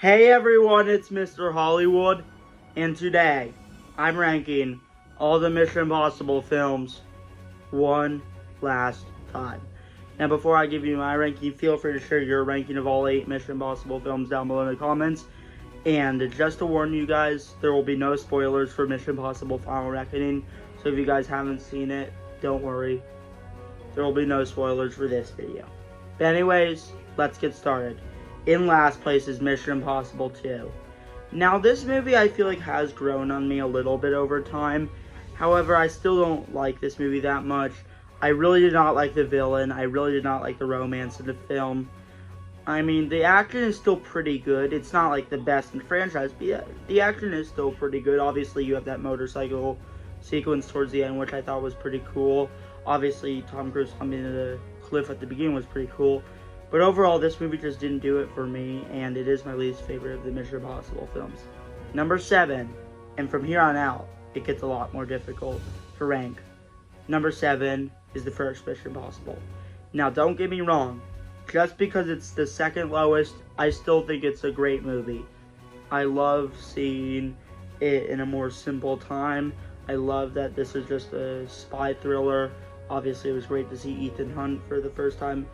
Hey everyone, it's Mr. Hollywood, and today I'm ranking all the Mission Impossible films one last time. Now before I give you my ranking, feel free to share your ranking of all 8 Mission Impossible films down below in the comments. And just to warn you guys, there will be no spoilers for Mission Impossible Final Reckoning, so if you guys haven't seen it, don't worry. There will be no spoilers for this video. But anyways, let's get started. In last place is Mission Impossible 2. Now this movie I feel like has grown on me a little bit over time. However, I still don't like this movie that much. I really did not like the villain. I really did not like the romance in the film. I mean, the action is still pretty good. It's not like the best in the franchise, but yeah, the action is still pretty good. Obviously, you have that motorcycle sequence towards the end, which I thought was pretty cool. Obviously, Tom Cruise jumping into the cliff at the beginning was pretty cool. But overall, this movie just didn't do it for me, and it is my least favorite of the Mission Impossible films. Number 7, and from here on out, it gets a lot more difficult to rank. Number 7 is the first Mission Impossible. Now, don't get me wrong. Just because it's the second lowest, I still think it's a great movie. I love seeing it in a more simple time. I love that this is just a spy thriller. Obviously, it was great to see Ethan Hunt for the first time.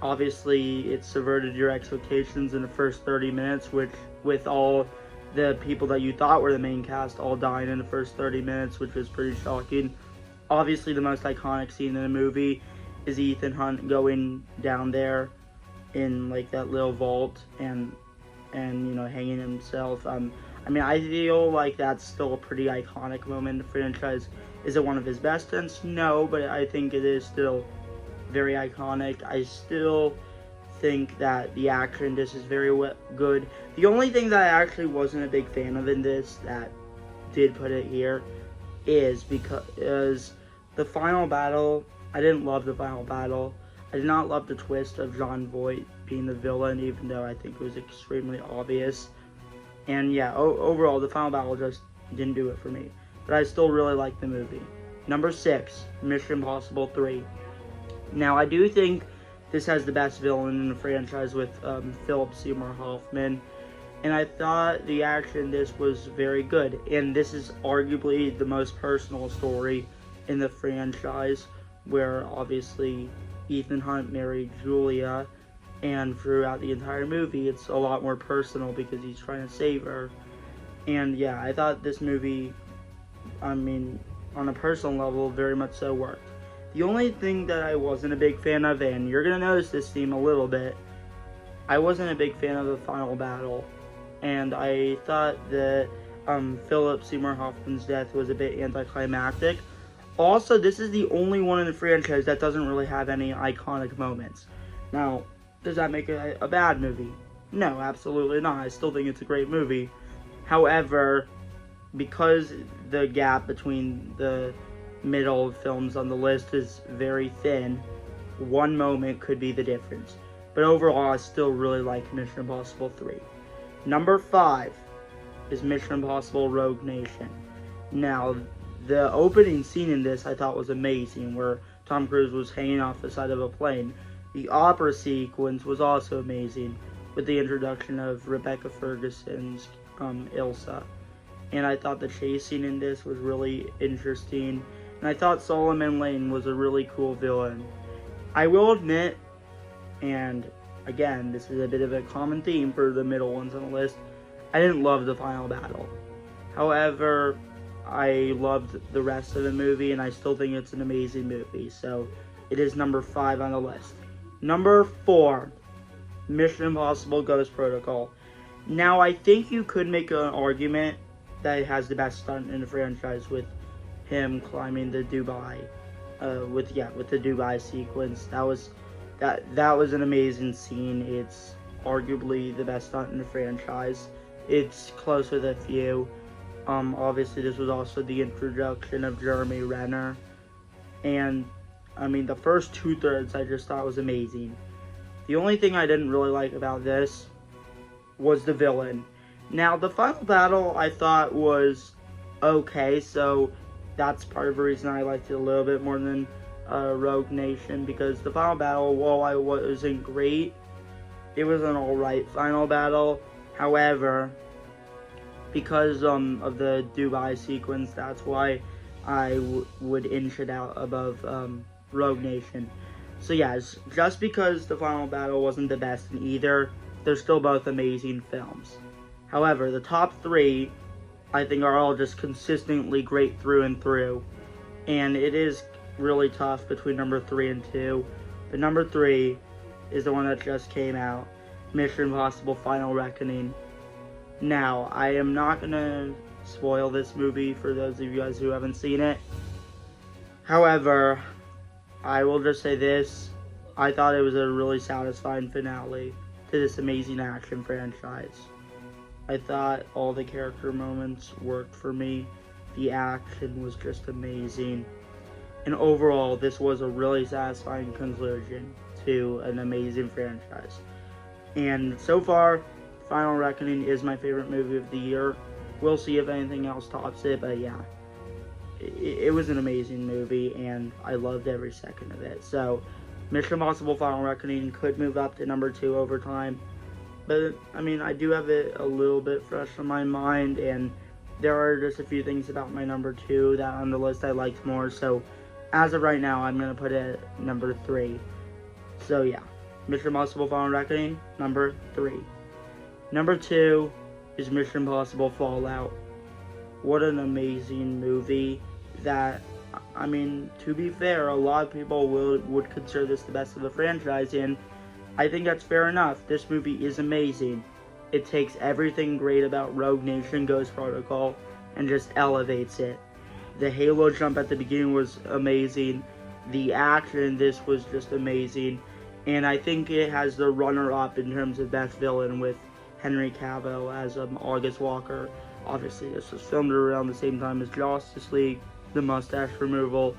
Obviously, it subverted your expectations in the first 30 minutes, which with all the people that you thought were the main cast all dying in the first 30 minutes, which was pretty shocking. Obviously, the most iconic scene in the movie is Ethan Hunt going down there in like that little vault and you know, hanging himself. I mean, I feel like that's still a pretty iconic moment in the franchise. Is it one of his best stunts? No, but I think it is still very iconic. I still think that the action in this is very good. The only thing that I actually wasn't a big fan of in this that did put it here is because the final battle, I didn't love the final battle. I did not love the twist of Jon Voight being the villain, even though I think it was extremely obvious. And yeah, overall, the final battle just didn't do it for me. But I still really like the movie. Number 6, Mission Impossible 3. Now, I do think this has the best villain in the franchise with Philip Seymour Hoffman. And I thought the action in this was very good. And this is arguably the most personal story in the franchise, where obviously Ethan Hunt married Julia. And throughout the entire movie, it's a lot more personal because he's trying to save her. And yeah, I thought this movie, I mean, on a personal level, very much so worked. The only thing that I wasn't a big fan of, and you're going to notice this theme a little bit, I wasn't a big fan of the final battle. And I thought that Philip Seymour Hoffman's death was a bit anticlimactic. Also, this is the only one in the franchise that doesn't really have any iconic moments. Now, does that make it a bad movie? No, absolutely not. I still think it's a great movie. However, because the gap between the middle films on the list is very thin, one moment could be the difference. But overall, I still really like Mission Impossible 3. Number 5 is Mission Impossible Rogue Nation. Now, the opening scene in this I thought was amazing, where Tom Cruise was hanging off the side of a plane. The opera sequence was also amazing, with the introduction of Rebecca Ferguson's Ilsa. And I thought the chase scene in this was really interesting. And I thought Solomon Lane was a really cool villain. I will admit, and again, this is a bit of a common theme for the middle ones on the list, I didn't love the final battle. However, I loved the rest of the movie, and I still think it's an amazing movie. So, it is number 5 on the list. Number 4, Mission Impossible Ghost Protocol. Now, I think you could make an argument that it has the best stunt in the franchise with him climbing the Dubai, with the Dubai sequence. That was an amazing scene. It's arguably the best stunt in the franchise. It's close with a few. Obviously, this was also the introduction of Jeremy Renner, and I mean, the first 2/3 I just thought was amazing. The only thing I didn't really like about this was the villain. Now, the final battle I thought was okay, so that's part of the reason I liked it a little bit more than Rogue Nation, because the final battle, while I wasn't great, it was an alright final battle. However, because of the Dubai sequence, that's why I would inch it out above Rogue Nation. So yes, just because the final battle wasn't the best in either, they're still both amazing films. However, the top three, I think, are all just consistently great through and through. And it is really tough between number 3 and 2. But number 3 is the one that just came out, Mission Impossible Final Reckoning. Now, I am not going to spoil this movie for those of you guys who haven't seen it. However, I will just say this. I thought it was a really satisfying finale to this amazing action franchise. I thought all the character moments worked for me. The action was just amazing. And overall, this was a really satisfying conclusion to an amazing franchise. And so far, Final Reckoning is my favorite movie of the year. We'll see if anything else tops it, but yeah. It was an amazing movie, and I loved every second of it. So, Mission Impossible Final Reckoning could move up to number 2 over time. But, I mean, I do have it a little bit fresh on my mind, and there are just a few things about my number 2 that on the list I liked more. So, as of right now, I'm going to put it at number 3. So, yeah. Mission Impossible Final Reckoning, number 3. Number 2 is Mission Impossible Fallout. What an amazing movie that, I mean, to be fair, a lot of people would consider this the best of the franchise, and I think that's fair enough. This movie is amazing. It takes everything great about Rogue Nation Ghost Protocol and just elevates it. The Halo jump at the beginning was amazing. The action in this was just amazing. And I think it has the runner-up in terms of best villain with Henry Cavill as August Walker. Obviously, this was filmed around the same time as Justice League, the mustache removal.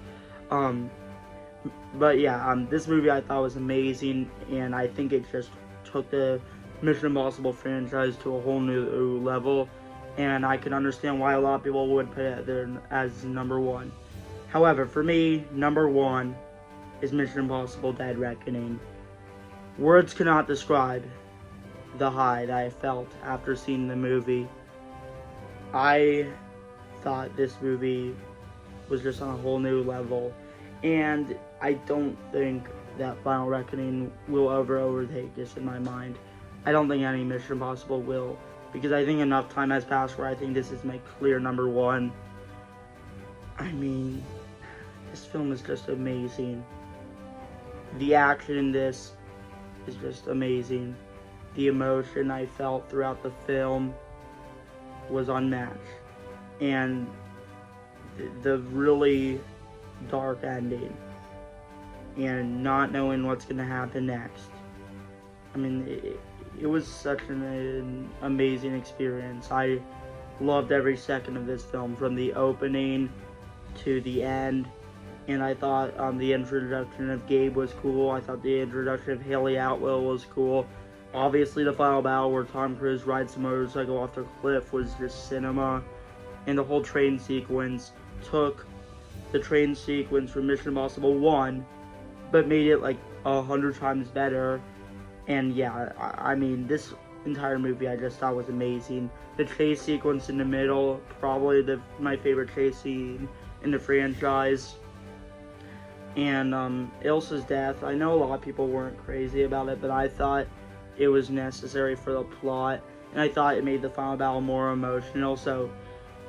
But yeah, this movie I thought was amazing, and I think it just took the Mission Impossible franchise to a whole new level, and I can understand why a lot of people would put it there as number 1. However, for me, number 1 is Mission Impossible Dead Reckoning. Words cannot describe the high that I felt after seeing the movie. I thought this movie was just on a whole new level, and I don't think that Final Reckoning will ever overtake this in my mind. I don't think any Mission Impossible will, because I think enough time has passed where I think this is my clear number 1. I mean, this film is just amazing. The action in this is just amazing. The emotion I felt throughout the film was unmatched. And the really dark ending and not knowing what's going to happen next. I mean, it was such an amazing experience. I loved every second of this film, from the opening to the end. And I thought the introduction of Gabe was cool. I thought the introduction of Haley Atwell was cool. Obviously, the final battle where Tom Cruise rides the motorcycle off the cliff was just cinema. And the whole train sequence took the train sequence from Mission Impossible 1, but made it like 100 times better. And yeah, I mean, this entire movie I just thought was amazing. The chase sequence in the middle, probably my favorite chase scene in the franchise. And Ilsa's death, I know a lot of people weren't crazy about it, but I thought it was necessary for the plot, and I thought it made the final battle more emotional. So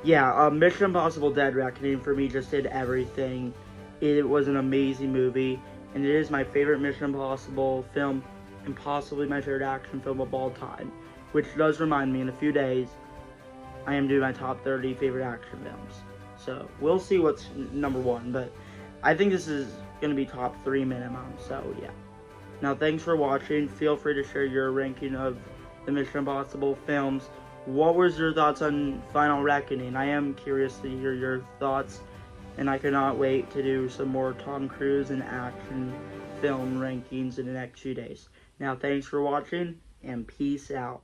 yeah, Mission Impossible Dead Reckoning for me just did everything. It was an amazing movie, and it is my favorite Mission Impossible film, and possibly my favorite action film of all time. Which does remind me, in a few days, I am doing my top 30 favorite action films. So we'll see what's number 1, but I think this is going to be top 3 minimum, so yeah. Now, thanks for watching. Feel free to share your ranking of the Mission Impossible films. What was your thoughts on Final Reckoning? I am curious to hear your thoughts, and I cannot wait to do some more Tom Cruise and action film rankings in the next few days. Now, thanks for watching, and peace out.